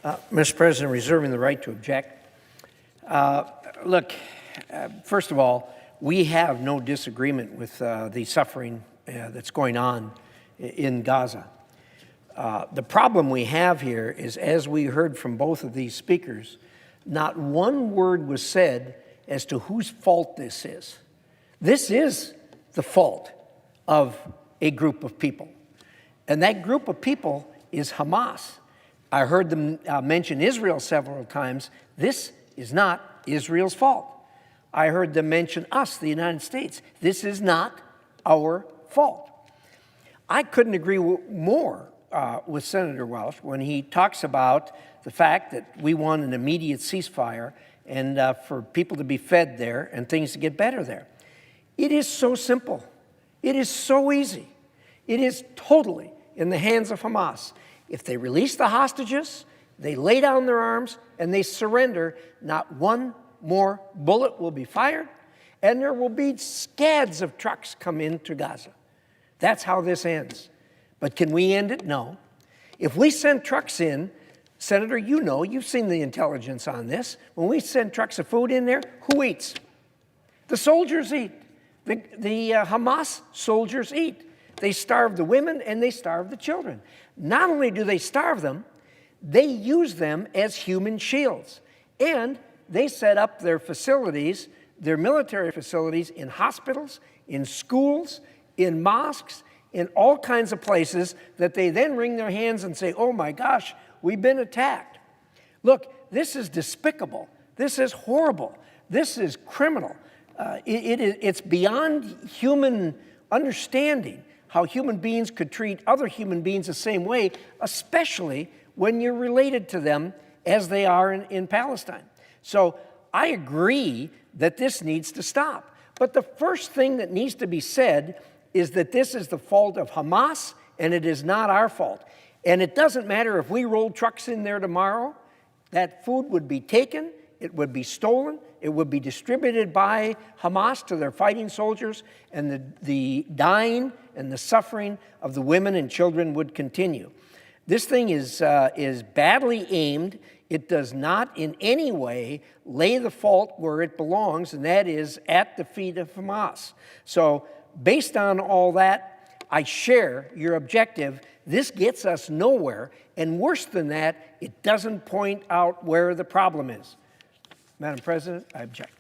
Mr. President, reserving the right to object. First of all, we have no disagreement with the suffering that's going on in Gaza. The problem we have here is, as we heard from both of these speakers, not one word was said as to whose fault this is. This is the fault of a group of people. And that group of people is Hamas. I heard them mention Israel several times. This is not Israel's fault. I heard them mention us, the United States. This is not our fault. I couldn't agree more with Senator Welch when he talks about the fact that we want an immediate ceasefire and for people to be fed there and things to get better there. It is so simple. It is so easy. It is totally in the hands of Hamas. If they release the hostages, they lay down their arms, and they surrender, not one more bullet will be fired, and there will be scads of trucks come into Gaza. That's how this ends. But can we end it? No. If we send trucks in, Senator, you know, you've seen the intelligence on this. When we send trucks of food in there, who eats? The soldiers eat. The Hamas soldiers eat. They starve the women and they starve the children. Not only do they starve them, they use them as human shields. And they set up their facilities, their military facilities, in hospitals, in schools, in mosques, in all kinds of places that they then wring their hands and say, oh my gosh, we've been attacked. Look, this is despicable. This is horrible. This is criminal. It's beyond human understanding how human beings could treat other human beings the same way, especially when you're related to them as they are in Palestine. So I agree that this needs to stop. But the first thing that needs to be said is that this is the fault of Hamas, and it is not our fault. And it doesn't matter if we roll trucks in there tomorrow, that food would be taken, it would be stolen, it would be distributed by Hamas to their fighting soldiers, and the dying and the suffering of the women and children would continue. This thing is badly aimed. It does not in any way lay the fault where it belongs, and that is at the feet of Hamas. So based on all that, I share your objective. This gets us nowhere, and worse than that, it doesn't point out where the problem is. Madam President, I object.